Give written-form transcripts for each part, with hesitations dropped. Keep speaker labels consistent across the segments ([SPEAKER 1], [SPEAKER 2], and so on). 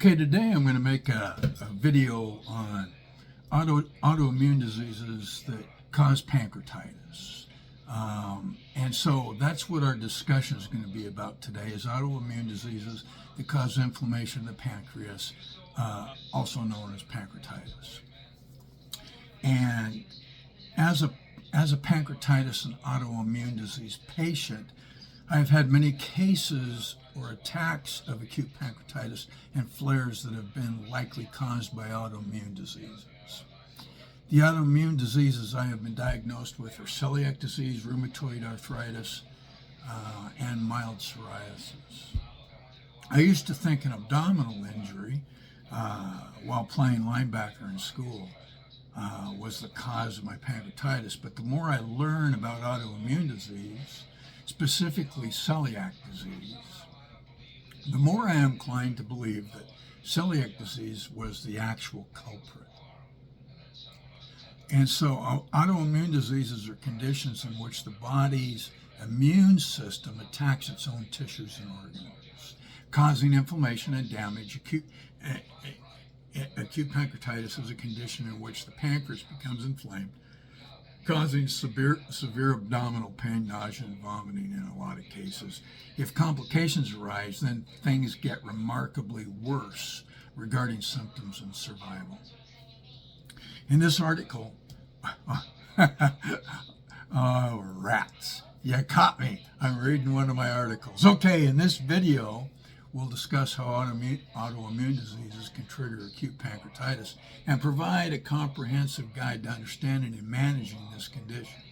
[SPEAKER 1] Okay, today I'm going to make a video on autoimmune diseases that cause pancreatitis. And so that's what our discussion is going to be about today, is autoimmune diseases that cause inflammation of the pancreas, also known as pancreatitis. And as a pancreatitis and autoimmune disease patient, I've had many cases or attacks of acute pancreatitis and flares that have been likely caused by autoimmune diseases. The autoimmune diseases I have been diagnosed with are celiac disease, rheumatoid arthritis, and mild psoriasis. I used to think an abdominal injury while playing linebacker in school was the cause of my pancreatitis, but the more I learn about autoimmune disease, specifically celiac disease, the more I am inclined to believe that celiac disease was the actual culprit. And so autoimmune diseases are conditions in which the body's immune system attacks its own tissues and organs, causing inflammation and damage. Acute pancreatitis is a condition in which the pancreas becomes inflamed, causing severe abdominal pain, nausea, and vomiting in a lot of cases. If complications arise, then things get remarkably worse regarding symptoms and survival. In this article, oh, rats, you caught me. I'm reading one of my articles. Okay, in this video, we'll discuss how autoimmune diseases can trigger acute pancreatitis and provide a comprehensive guide to understanding and managing this condition.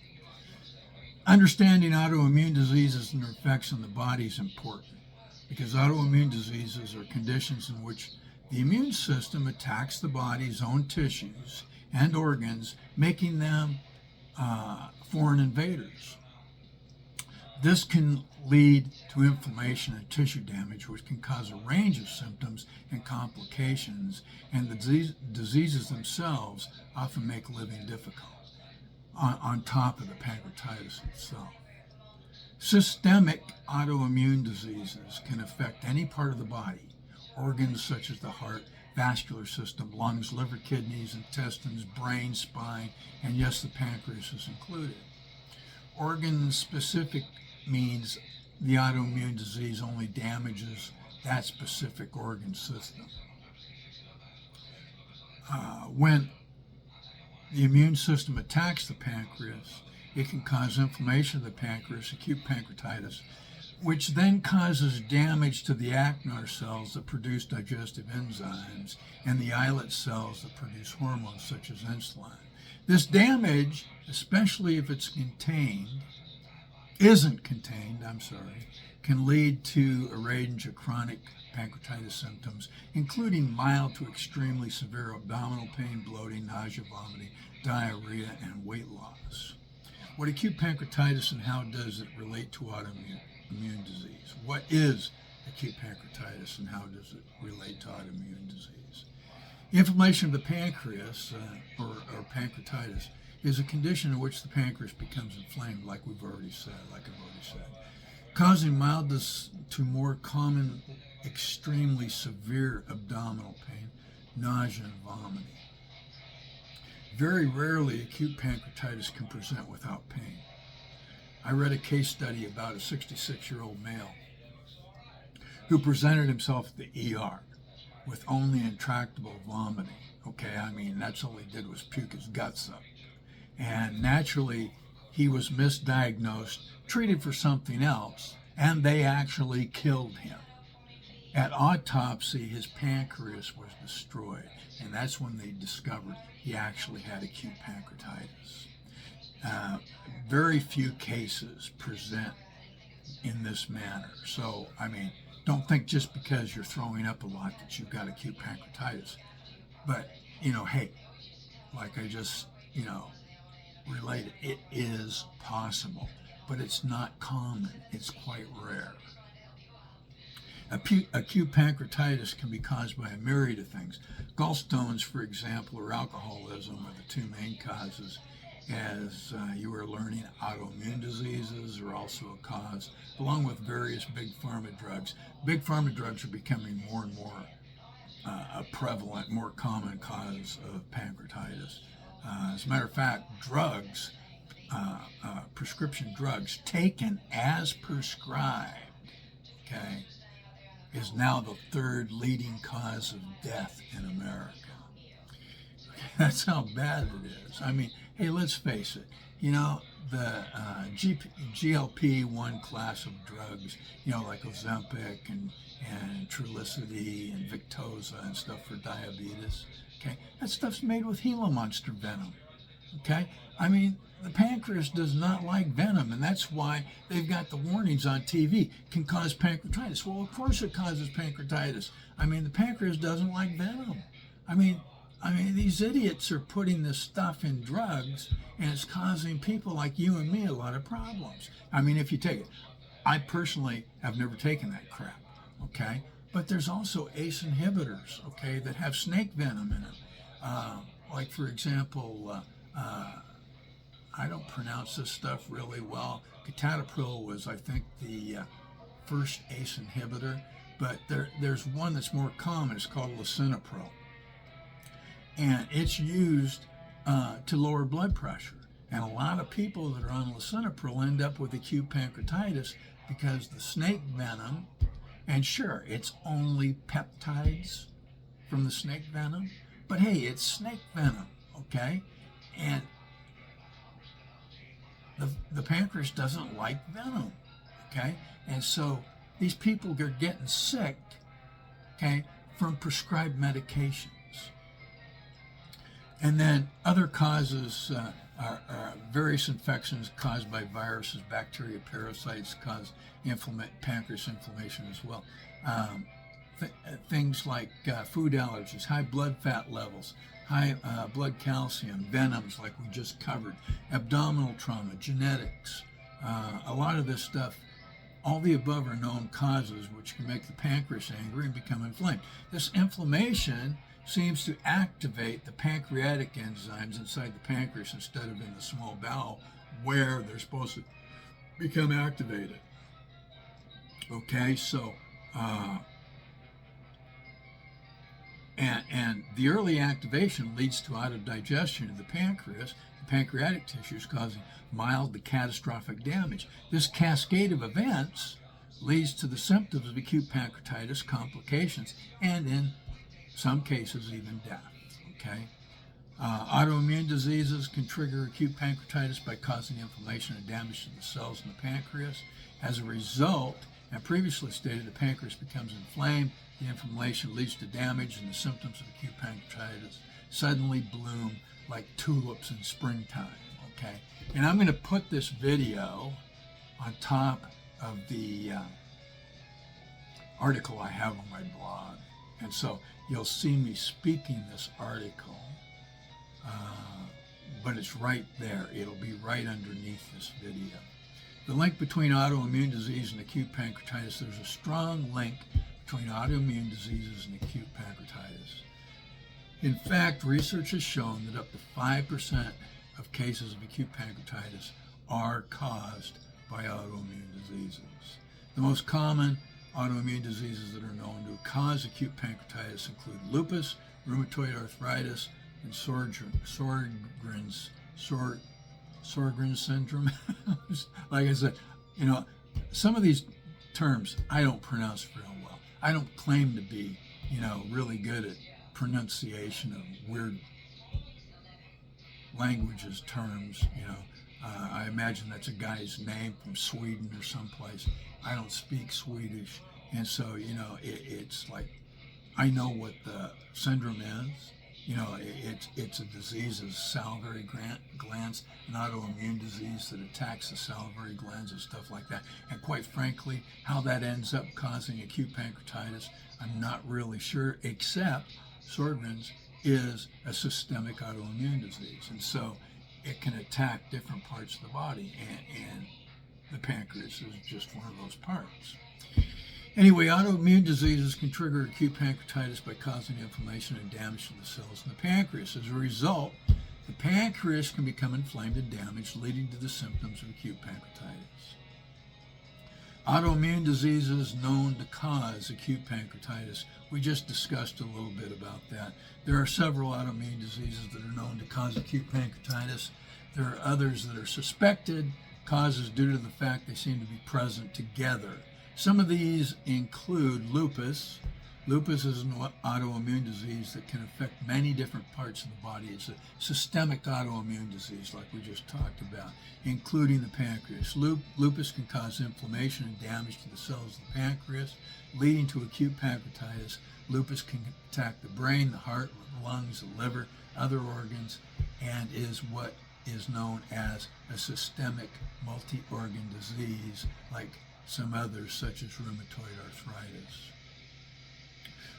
[SPEAKER 1] Understanding autoimmune diseases and their effects on the body is important because autoimmune diseases are conditions in which the immune system attacks the body's own tissues and organs, making them foreign invaders. This can lead to inflammation and tissue damage, which can cause a range of symptoms and complications, and the diseases themselves often make living difficult, on top of the pancreatitis itself. Systemic autoimmune diseases can affect any part of the body, organs such as the heart, vascular system, lungs, liver, kidneys, intestines, brain, spine, and yes, the pancreas is included. Organ-specific means the autoimmune disease only damages that specific organ system. When the immune system attacks the pancreas, it can cause inflammation of the pancreas, acute pancreatitis, which then causes damage to the actin cells that produce digestive enzymes and the islet cells that produce hormones such as insulin. This damage, especially if it's isn't contained, can lead to a range of chronic pancreatitis symptoms, including mild to extremely severe abdominal pain, bloating, nausea, vomiting, diarrhea, and weight loss. What acute pancreatitis and how does it relate to autoimmune disease? What is acute pancreatitis and how does it relate to autoimmune disease? Inflammation of the pancreas, or pancreatitis, is a condition in which the pancreas becomes inflamed, like I've already said, causing mild to more common, extremely severe abdominal pain, nausea, and vomiting. Very rarely, acute pancreatitis can present without pain. I read a case study about a 66-year-old male who presented himself at the ER with only intractable vomiting. That's all he did was puke his guts up. And naturally, he was misdiagnosed, treated for something else, and they actually killed him. At autopsy, his pancreas was destroyed, and that's when they discovered he actually had acute pancreatitis. Very few cases present in this manner. So, don't think just because you're throwing up a lot that you've got acute pancreatitis. But, hey, like I just, related, it is possible, but it's not common. It's quite rare. Acute pancreatitis can be caused by a myriad of things. Gallstones, for example, or alcoholism are the two main causes. As you are learning, autoimmune diseases are also a cause, along with various big pharma drugs. Big pharma drugs are becoming more and more a prevalent, more common cause of pancreatitis. As a matter of fact, drugs, prescription drugs taken as prescribed, okay, is now the third leading cause of death in America. That's how bad it is. I mean, hey, let's face it. You know, the GLP-1 class of drugs, you know, like Ozempic and Trulicity and Victoza and stuff for diabetes, okay, that stuff's made with Gila monster venom, okay? I mean, the pancreas does not like venom, and that's why they've got the warnings on TV, can cause pancreatitis. Well, of course it causes pancreatitis. I mean, the pancreas doesn't like venom. I mean, these idiots are putting this stuff in drugs, and it's causing people like you and me a lot of problems. I mean, if you take it, I personally have never taken that crap, okay? But there's also ACE inhibitors, okay, that have snake venom in it. Like, for example, I don't pronounce this stuff really well. Catatopril was, I think, the first ACE inhibitor, but there's one that's more common. It's called lisinopril. And it's used to lower blood pressure. And a lot of people that are on lisinopril end up with acute pancreatitis because the snake venom, and sure, it's only peptides from the snake venom, but hey, it's snake venom, okay? And the pancreas doesn't like venom, okay? And so these people are getting sick, okay, from prescribed medications. And then other causes are various infections caused by viruses, bacteria, parasites cause pancreas inflammation as well. Things like food allergies, high blood fat levels, high blood calcium, venoms like we just covered, abdominal trauma, genetics. A lot of this stuff, all the above are known causes which can make the pancreas angry and become inflamed. This inflammation seems to activate the pancreatic enzymes inside the pancreas instead of in the small bowel where they're supposed to become activated. Okay, so and the early activation leads to out of digestion of the pancreas, the pancreatic tissues, causing mild to catastrophic damage. This cascade of events leads to the symptoms of acute pancreatitis, complications, and in some cases even death, okay? Autoimmune diseases can trigger acute pancreatitis by causing inflammation and damage to the cells in the pancreas. As a result, and previously stated, the pancreas becomes inflamed, the inflammation leads to damage, and the symptoms of acute pancreatitis suddenly bloom like tulips in springtime, okay? And I'm going to put this video on top of the article I have on my blog. And so you'll see me speaking this article, but it's right there. It'll be right underneath this video. The link between autoimmune disease and acute pancreatitis, there's a strong link between autoimmune diseases and acute pancreatitis. In fact, research has shown that up to 5% of cases of acute pancreatitis are caused by autoimmune diseases. The most common autoimmune diseases that are known to cause acute pancreatitis include lupus, rheumatoid arthritis, and Sjögren's syndrome. Like I said, you know, some of these terms I don't pronounce real well. I don't claim to be, you know, really good at pronunciation of weird languages, terms, you know. I imagine that's a guy's name from Sweden or someplace. I don't speak Swedish, and so, you know, it's like, I know what the syndrome is. You know, it's a disease of salivary glands, an autoimmune disease that attacks the salivary glands and stuff like that. And quite frankly, how that ends up causing acute pancreatitis, I'm not really sure, except Sjögren's is a systemic autoimmune disease. And so it can attack different parts of the body, and the pancreas is just one of those parts. Anyway, autoimmune diseases can trigger acute pancreatitis by causing inflammation and damage to the cells in the pancreas. As a result, the pancreas can become inflamed and damaged, leading to the symptoms of acute pancreatitis. Autoimmune diseases known to cause acute pancreatitis. We just discussed a little bit about that. There are several autoimmune diseases that are known to cause acute pancreatitis. There are others that are suspected causes due to the fact they seem to be present together. Some of these include lupus. Lupus is an autoimmune disease that can affect many different parts of the body. It's a systemic autoimmune disease, like we just talked about, including the pancreas. Lupus can cause inflammation and damage to the cells of the pancreas, leading to acute pancreatitis. Lupus can attack the brain, the heart, the lungs, the liver, other organs, and is what is known as a systemic multi-organ disease, like some others, such as rheumatoid arthritis.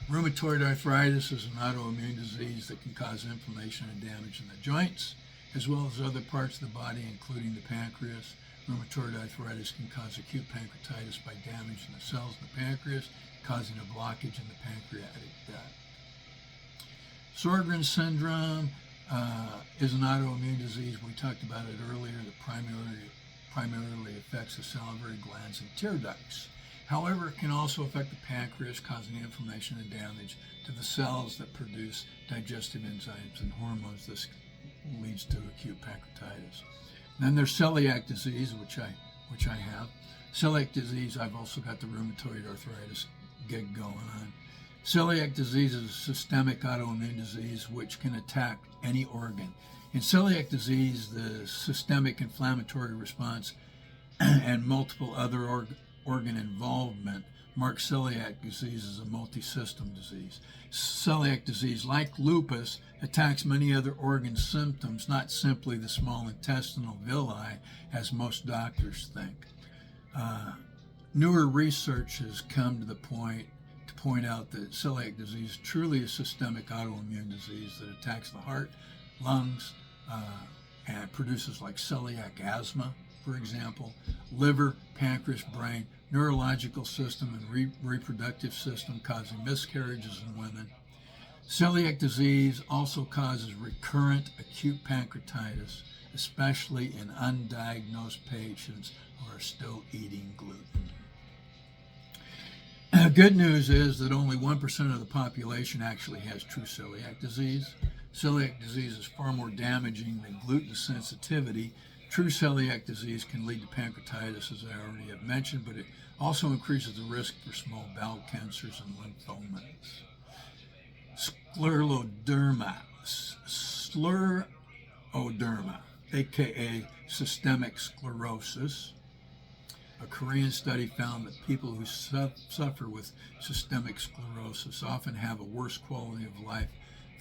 [SPEAKER 1] Rheumatoid arthritis is an autoimmune disease that can cause inflammation and damage in the joints, as well as other parts of the body, including the pancreas. Rheumatoid arthritis can cause acute pancreatitis by damaging the cells of the pancreas, causing a blockage in the pancreatic duct. Sjogren's syndrome is an autoimmune disease. We talked about it earlier that primarily affects the salivary glands and tear ducts. However, it can also affect the pancreas, causing inflammation and damage to the cells that produce digestive enzymes and hormones. This leads to acute pancreatitis. Then there's celiac disease, which I have. Celiac disease, I've also got the rheumatoid arthritis gig going on. Celiac disease is a systemic autoimmune disease which can attack any organ. In celiac disease, the systemic inflammatory response and multiple other organ involvement mark celiac disease as a multi-system disease. Celiac disease, like lupus, attacks many other organ symptoms, not simply the small intestinal villi, as most doctors think. Newer research has come to the point out that celiac disease is truly a systemic autoimmune disease that attacks the heart, lungs, and produces like celiac asthma, for example, liver, pancreas, brain, neurological system, and reproductive system, causing miscarriages in women. Celiac disease also causes recurrent acute pancreatitis, especially in undiagnosed patients who are still eating gluten. Good news is that only 1% of the population actually has true celiac disease. Celiac disease is far more damaging than gluten sensitivity. True celiac disease can lead to pancreatitis, as I already have mentioned, but it also increases the risk for small bowel cancers and lymphomas. Scleroderma, aka systemic sclerosis. A Korean study found that people who suffer with systemic sclerosis often have a worse quality of life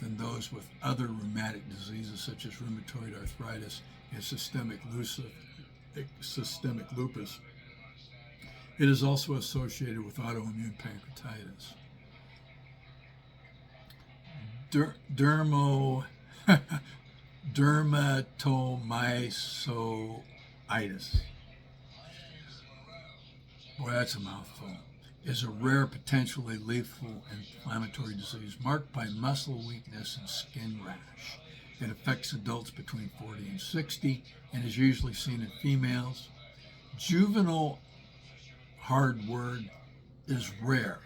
[SPEAKER 1] than those with other rheumatic diseases such as rheumatoid arthritis and systemic lupus. It is also associated with autoimmune pancreatitis. Dermatomyositis. Boy, that's a mouthful. Is a rare, potentially lethal inflammatory disease marked by muscle weakness and skin rash. It affects adults between 40 and 60 and is usually seen in females. Juvenile, hard word, is rare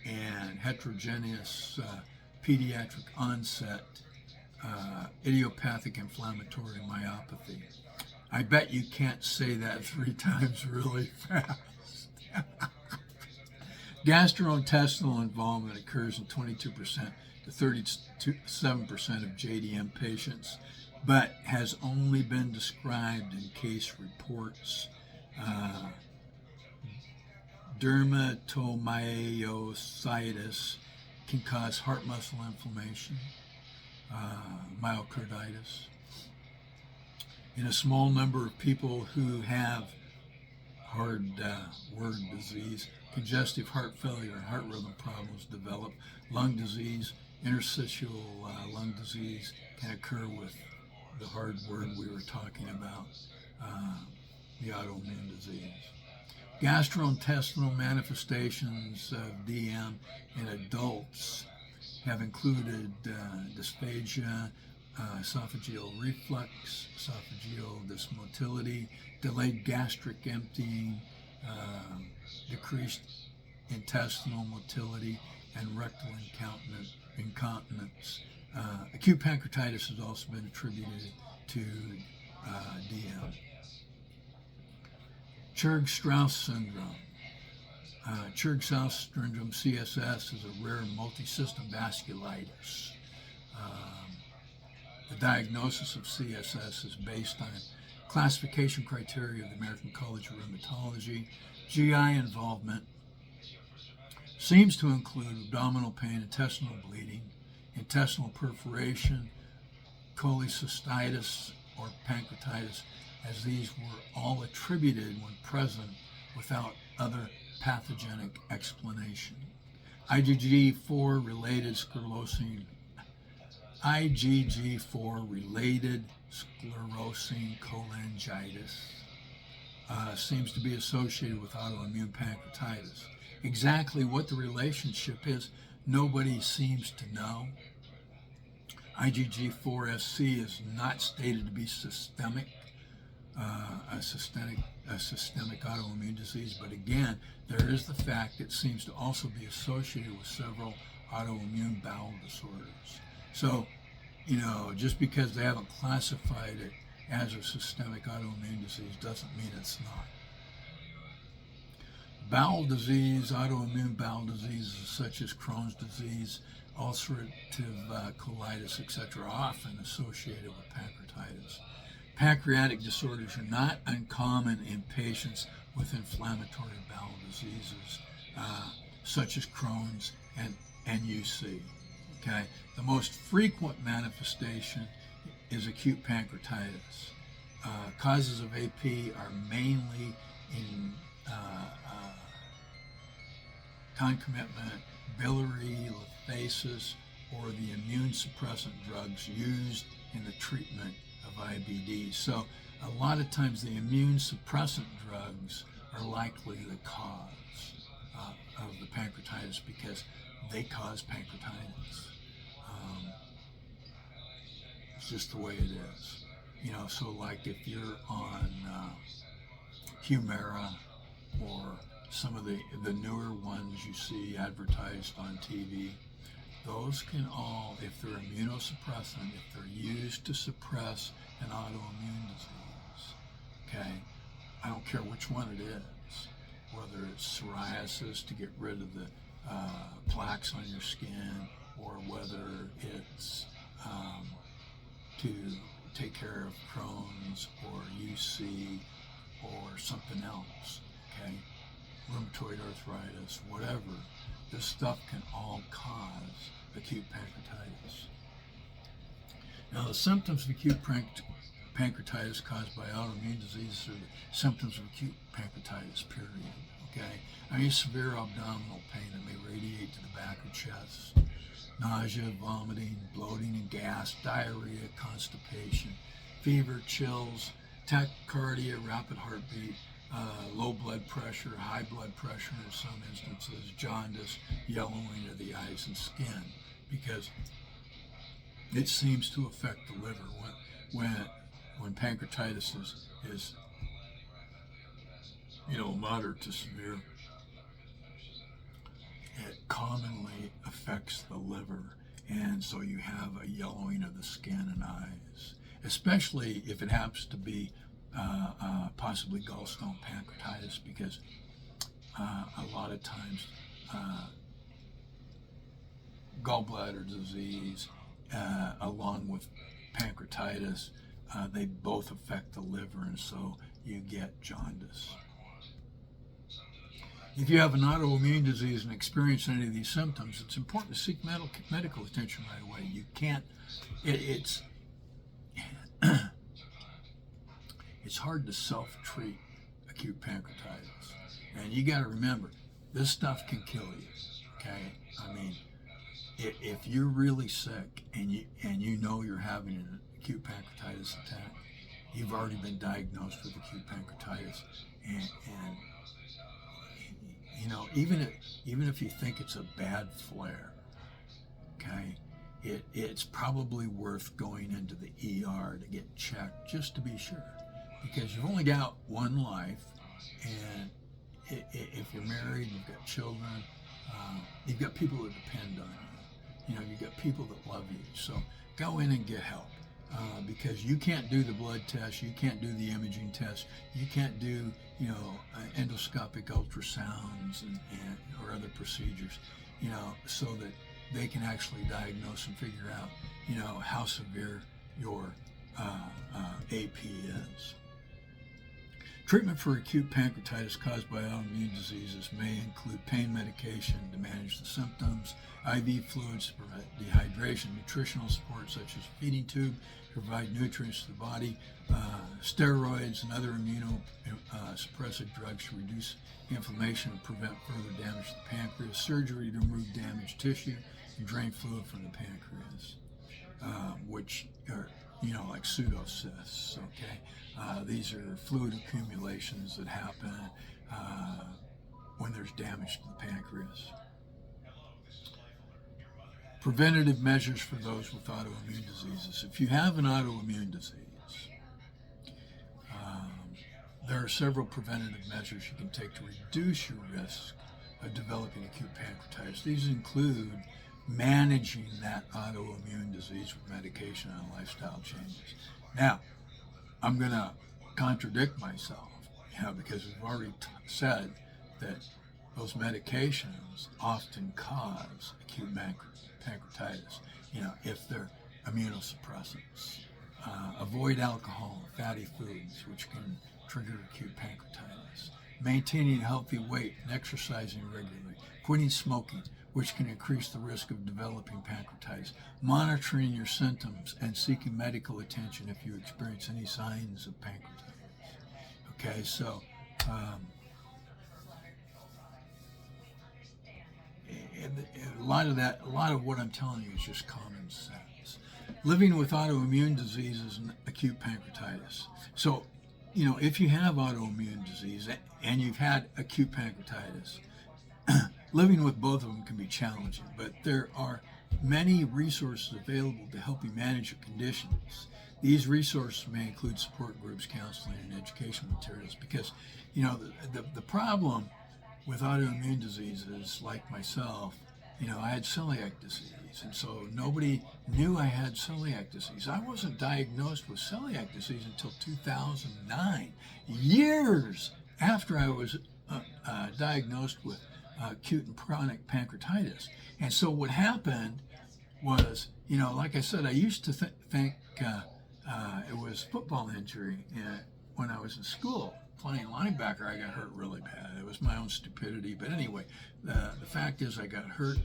[SPEAKER 1] and heterogeneous pediatric onset idiopathic inflammatory myopathy. I bet you can't say that 3 times really fast. Gastrointestinal involvement occurs in 22% to 37% of JDM patients, but has only been described in case reports. Dermatomyositis can cause heart muscle inflammation, myocarditis. In a small number of people who have hard word disease, congestive heart failure and heart rhythm problems develop. Lung disease, interstitial lung disease can occur with the hard word we were talking about, the autoimmune disease. Gastrointestinal manifestations of DM in adults have included dysphagia, esophageal reflux, esophageal dysmotility, delayed gastric emptying, decreased intestinal motility, and rectal incontinence. Acute pancreatitis has also been attributed to DM. Churg-Strauss syndrome. Churg-Strauss syndrome, CSS, is a rare multisystem vasculitis. The diagnosis of CSS is based on classification criteria of the American College of Rheumatology. GI involvement seems to include abdominal pain, intestinal bleeding, intestinal perforation, cholecystitis, or pancreatitis, as these were all attributed when present without other pathogenic explanation. IgG4 related sclerosing cholangitis seems to be associated with autoimmune pancreatitis. Exactly what the relationship is, nobody seems to know. IgG4-SC is not stated to be systemic, a systemic autoimmune disease, but again, there is the fact it seems to also be associated with several autoimmune bowel disorders. So, just because they haven't classified it as a systemic autoimmune disease doesn't mean it's not. Bowel disease, autoimmune bowel diseases such as Crohn's disease, ulcerative colitis, etc., are often associated with pancreatitis. Pancreatic disorders are not uncommon in patients with inflammatory bowel diseases, such as Crohn's and UC. Okay, the most frequent manifestation is acute pancreatitis. Causes of AP are mainly in concomitant biliary lymphasis or the immune suppressant drugs used in the treatment of IBD. So a lot of times the immune suppressant drugs are likely the cause of the pancreatitis because they cause pancreatitis. It's just the way it is. So like if you're on Humira or some of the newer ones you see advertised on TV, those can all, if they're immunosuppressant, if they're used to suppress an autoimmune disease, okay, I don't care which one it is, whether it's psoriasis to get rid of the plaques on your skin, or whether it's to take care of Crohn's or UC or something else, okay, rheumatoid arthritis, whatever, this stuff can all cause acute pancreatitis. Now, the symptoms of acute pancreatitis caused by autoimmune disease are the symptoms of acute pancreatitis, period, okay? I mean, severe abdominal pain that may radiate to the back or chest, nausea, vomiting, bloating and gas, diarrhea, constipation, fever, chills, tachycardia, rapid heartbeat, low blood pressure, high blood pressure in some instances, jaundice, yellowing of the eyes and skin, because it seems to affect the liver. When pancreatitis is moderate to severe, it commonly affects the liver, and so you have a yellowing of the skin and eyes, especially if it happens to be possibly gallstone pancreatitis, because a lot of times gallbladder disease along with pancreatitis, they both affect the liver, and so you get jaundice. If you have an autoimmune disease and experience any of these symptoms, it's important to seek medical attention right away. You can't, it's hard to self-treat acute pancreatitis. And you got to remember, this stuff can kill you, okay? I mean, if you're really sick and you know you're having an acute pancreatitis attack, you've already been diagnosed with acute pancreatitis, and even if you think it's a bad flare, okay, it's probably worth going into the ER to get checked just to be sure, because you've only got one life, and if you're married, you've got children, you've got people that depend on you. You've got people that love you. So go in and get help. Because you can't do the blood test, you can't do the imaging test, you can't do, endoscopic ultrasounds or other procedures, so that they can actually diagnose and figure out, how severe your AP is. Treatment for acute pancreatitis caused by autoimmune diseases may include pain medication to manage the symptoms, IV fluids to prevent dehydration, nutritional support such as feeding tube to provide nutrients to the body, steroids and other immunosuppressive drugs to reduce inflammation and prevent further damage to the pancreas, surgery to remove damaged tissue and drain fluid from the pancreas, which are, like pseudocysts, okay? These are fluid accumulations that happen when there's damage to the pancreas. Preventative measures for those with autoimmune diseases. If you have an autoimmune disease, there are several preventative measures you can take to reduce your risk of developing acute pancreatitis. These include managing that autoimmune disease with medication and lifestyle changes. Now, I'm going to contradict myself, because we've already said that those medications often cause acute pancreatitis, if they're immunosuppressants. Avoid alcohol, fatty foods, which can trigger acute pancreatitis. Maintaining a healthy weight and exercising regularly. Quitting smoking, which can increase the risk of developing pancreatitis. Monitoring your symptoms and seeking medical attention if you experience any signs of pancreatitis. Okay, so a lot of what I'm telling you is just common sense. Living with autoimmune diseases and acute pancreatitis. So, if you have autoimmune disease and you've had acute pancreatitis, living with both of them can be challenging, but there are many resources available to help you manage your conditions. These resources may include support groups, counseling, and education materials, because, the problem with autoimmune diseases like myself, I had celiac disease, and so nobody knew I had celiac disease. I wasn't diagnosed with celiac disease until 2009, years after I was diagnosed with acute and chronic pancreatitis. And so what happened was, like I said, I used to think it was football injury when I was in school. Playing linebacker, I got hurt really bad. It was my own stupidity. But anyway, the fact is I got hurt.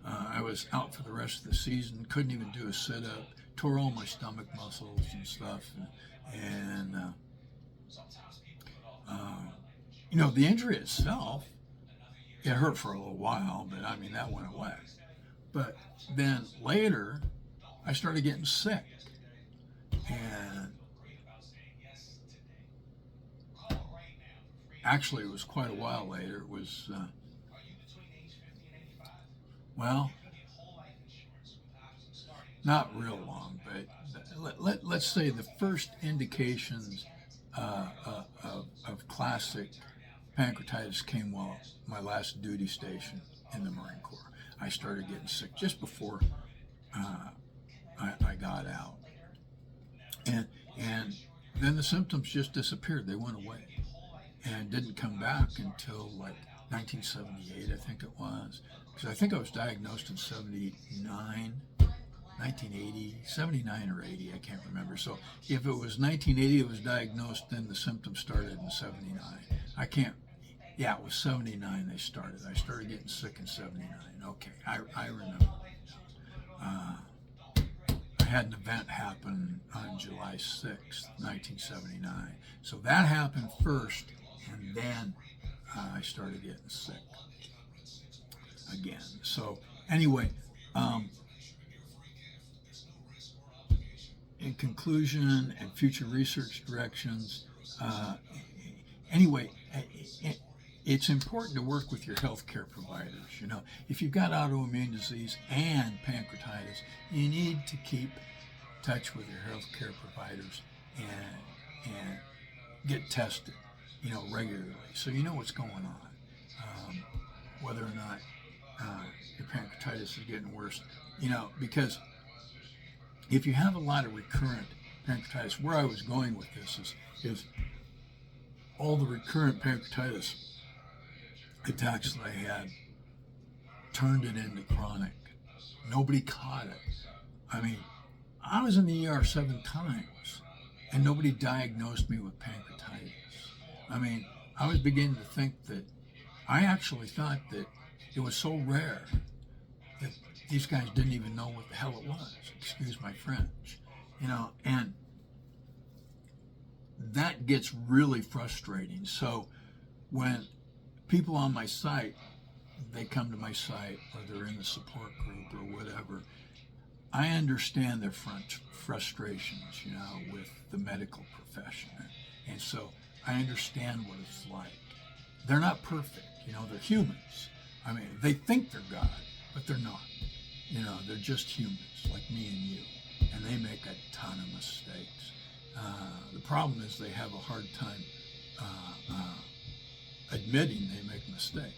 [SPEAKER 1] I was out for the rest of the season, couldn't even do a sit-up, tore all my stomach muscles and stuff. And the injury itself, it hurt for a little while, but that went away. But then later, I started getting sick. And actually, it was quite a while later. It was, not real long, but let's say the first indications of classic pancreatitis came while my last duty station in the Marine Corps. I started getting sick just before I got out. And then the symptoms just disappeared. They went away and didn't come back until like 1978, I think it was. Because I think I was diagnosed in 79, 1980, 79 or 80, I can't remember. So if it was 1980 it was diagnosed, then the symptoms started in 79. It was 79 they started. I started getting sick in 79. Okay, I remember. I had an event happen on July 6th, 1979. So that happened first, and then I started getting sick again. So anyway, in conclusion and future research directions, it's important to work with your healthcare providers. If you've got autoimmune disease and pancreatitis, you need to keep touch with your healthcare providers and get tested. regularly. So you know what's going on, whether or not your pancreatitis is getting worse, because if you have a lot of recurrent pancreatitis, where I was going with this is all the recurrent pancreatitis attacks that I had turned it into chronic. Nobody caught it. I mean, I was in the ER 7 times, and nobody diagnosed me with pancreatitis. I mean, I was beginning to think that I actually thought that it was so rare that these guys didn't even know what the hell it was. Excuse my French. And that gets really frustrating. So when people on my site, they come to my site or they're in the support group or whatever, I understand their frustrations, with the medical profession. And so I understand what it's like. They're not perfect, they're humans. I mean, they think they're God, but they're not. They're just humans like me and you, and they make a ton of mistakes. The problem is they have a hard time admitting they make mistakes.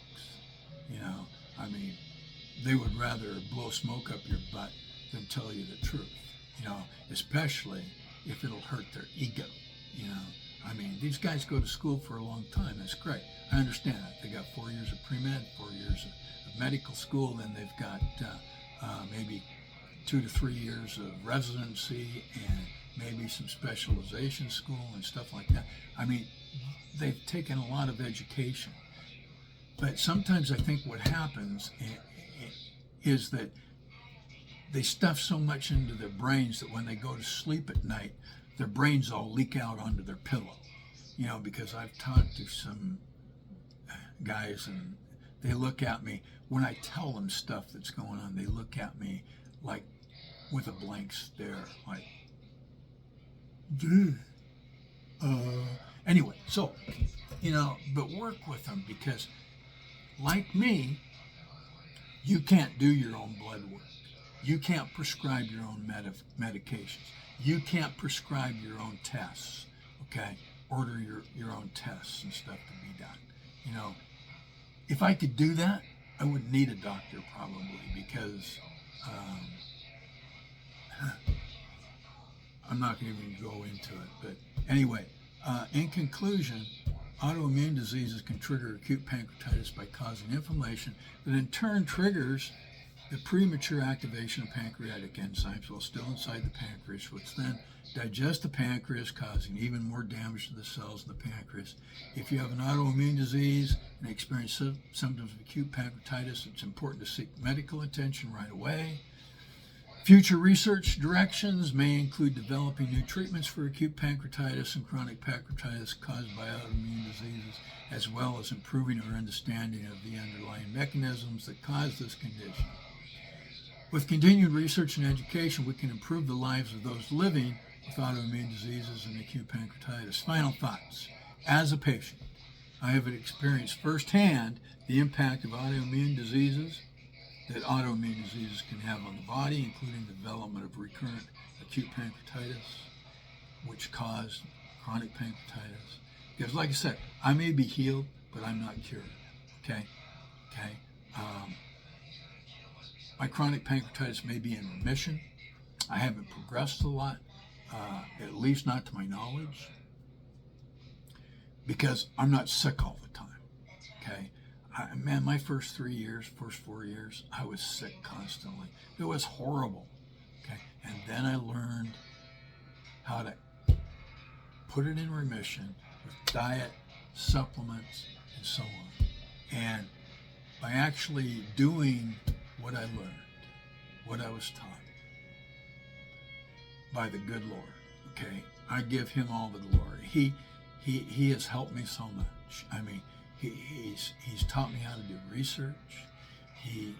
[SPEAKER 1] I mean, they would rather blow smoke up your butt than tell you the truth, especially if it'll hurt their ego, I mean, these guys go to school for a long time. That's great. I understand that. They got 4 years of pre-med, 4 years of medical school, then they've got maybe 2 to 3 years of residency and maybe some specialization school and stuff like that. I mean, they've taken a lot of education. But sometimes I think what happens is that they stuff so much into their brains that when they go to sleep at night, their brains all leak out onto their pillow. Because I've talked to some guys and they look at me, when I tell them stuff that's going on, they look at me like with a blank stare, like, dude. Anyway, so, but work with them because, like me, you can't do your own blood work. You can't prescribe your own medications. You can't prescribe your own tests, okay? Order your own tests and stuff to be done. If I could do that, I wouldn't need a doctor probably because I'm not going to even go into it. But anyway, in conclusion, autoimmune diseases can trigger acute pancreatitis by causing inflammation that in turn triggers the premature activation of pancreatic enzymes while still inside the pancreas, which then digest the pancreas, causing even more damage to the cells in the pancreas. If you have an autoimmune disease and experience symptoms of acute pancreatitis, it's important to seek medical attention right away. Future research directions may include developing new treatments for acute pancreatitis and chronic pancreatitis caused by autoimmune diseases, as well as improving our understanding of the underlying mechanisms that cause this condition. With continued research and education, we can improve the lives of those living with autoimmune diseases and acute pancreatitis. Final thoughts. As a patient, I have experienced firsthand the impact of autoimmune diseases that autoimmune diseases can have on the body, including the development of recurrent acute pancreatitis, which caused chronic pancreatitis. Because like I said, I may be healed, but I'm not cured. Okay? My chronic pancreatitis may be in remission. I haven't progressed a lot, at least not to my knowledge, because I'm not sick all the time. Okay? My first 4 years, I was sick constantly. It was horrible. Okay? And then I learned how to put it in remission with diet, supplements, and so on. And by actually doing what I learned, what I was taught by the good Lord, okay? I give him all the glory. He has helped me so much. I mean, he's taught me how to do research. He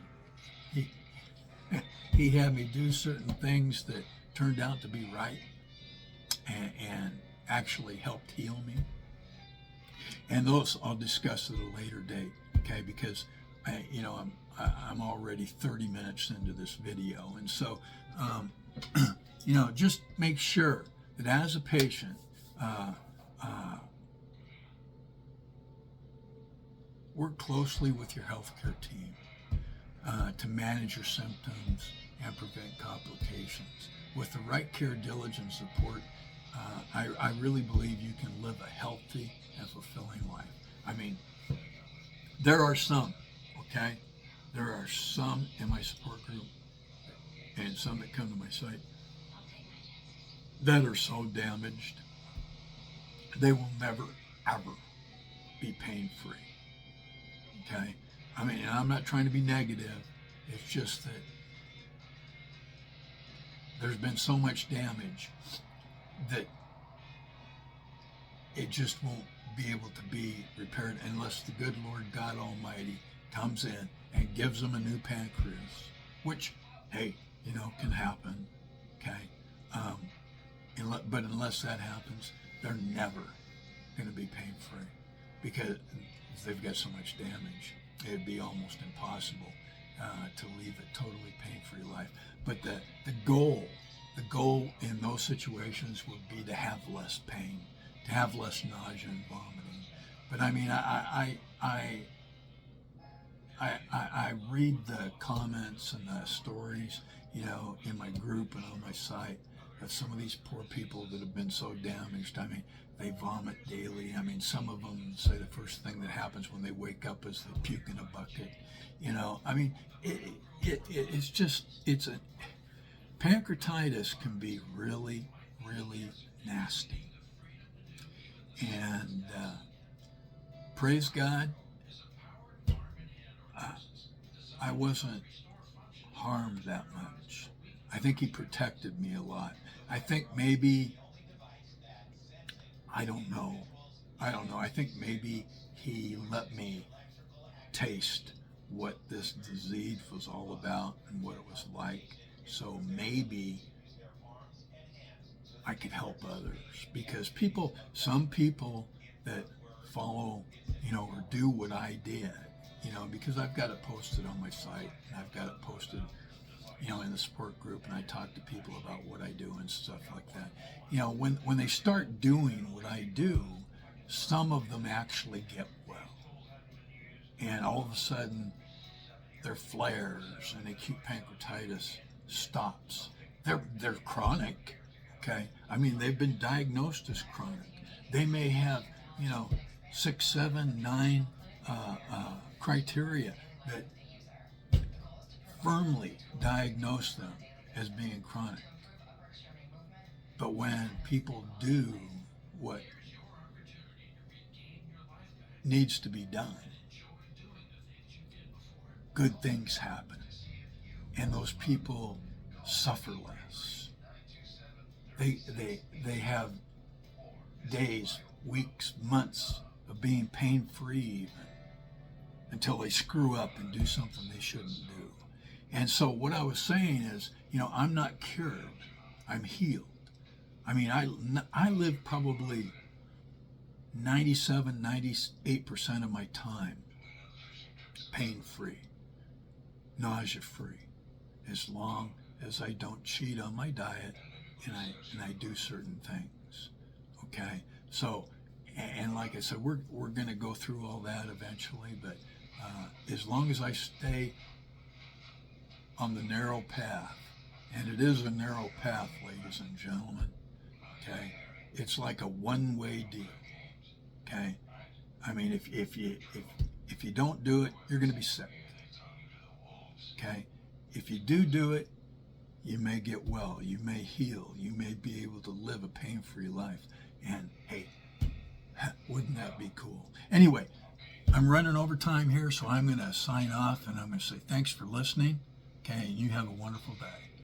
[SPEAKER 1] had me do certain things that turned out to be right and actually helped heal me. And those I'll discuss at a later date, okay? Because I'm already 30 minutes into this video, and so just make sure that as a patient, work closely with your healthcare team to manage your symptoms and prevent complications. With the right care, diligence, support, I really believe you can live a healthy and fulfilling life. I mean, there are some, okay? There are some in my support group and some that come to my site that are so damaged, they will never, ever be pain-free, okay? I mean, and I'm not trying to be negative. It's just that there's been so much damage that it just won't be able to be repaired unless the good Lord God Almighty comes in and gives them a new pancreas, which, hey, can happen, okay? But unless that happens, they're never going to be pain-free because they've got so much damage. It'd be almost impossible to lead a totally pain-free life. But the goal in those situations would be to have less pain, to have less nausea and vomiting. But I mean, I read the comments and the stories, in my group and on my site of some of these poor people that have been so damaged. I mean, they vomit daily. I mean, some of them say the first thing that happens when they wake up is they puke in a bucket. I mean, it's a pancreatitis can be really, really nasty. And praise God, I wasn't harmed that much. I think he protected me a lot. I think maybe, I don't know. I think maybe he let me taste what this disease was all about and what it was like. So maybe I could help others, because some people that follow, or do what I did, because I've got it posted on my site and I've got it posted, in the support group, and I talk to people about what I do and stuff like that. When they start doing what I do, some of them actually get well. And all of a sudden, their flares and acute pancreatitis stops. They're chronic, okay? I mean, they've been diagnosed as chronic. They may have, 6, 7, 9 criteria that firmly diagnose them as being chronic. But when people do what needs to be done, good things happen, and those people suffer less. They have days, weeks, months of being pain-free even, until they screw up and do something they shouldn't do. And so what I was saying is, I'm not cured, I'm healed. I mean, I live probably 97, 98% of my time pain-free, nausea-free, as long as I don't cheat on my diet and I do certain things, okay? So, and like I said, we're going to go through all that eventually, but as long as I stay on the narrow path, and it is a narrow path, ladies and gentlemen, okay? It's like a one-way deal, okay? I mean, if you don't do it, you're going to be sick, okay? If you do it, you may get well, you may heal, you may be able to live a pain-free life, and hey, wouldn't that be cool? Anyway, I'm running over time here, so I'm going to sign off, and I'm going to say thanks for listening, okay, and you have a wonderful day.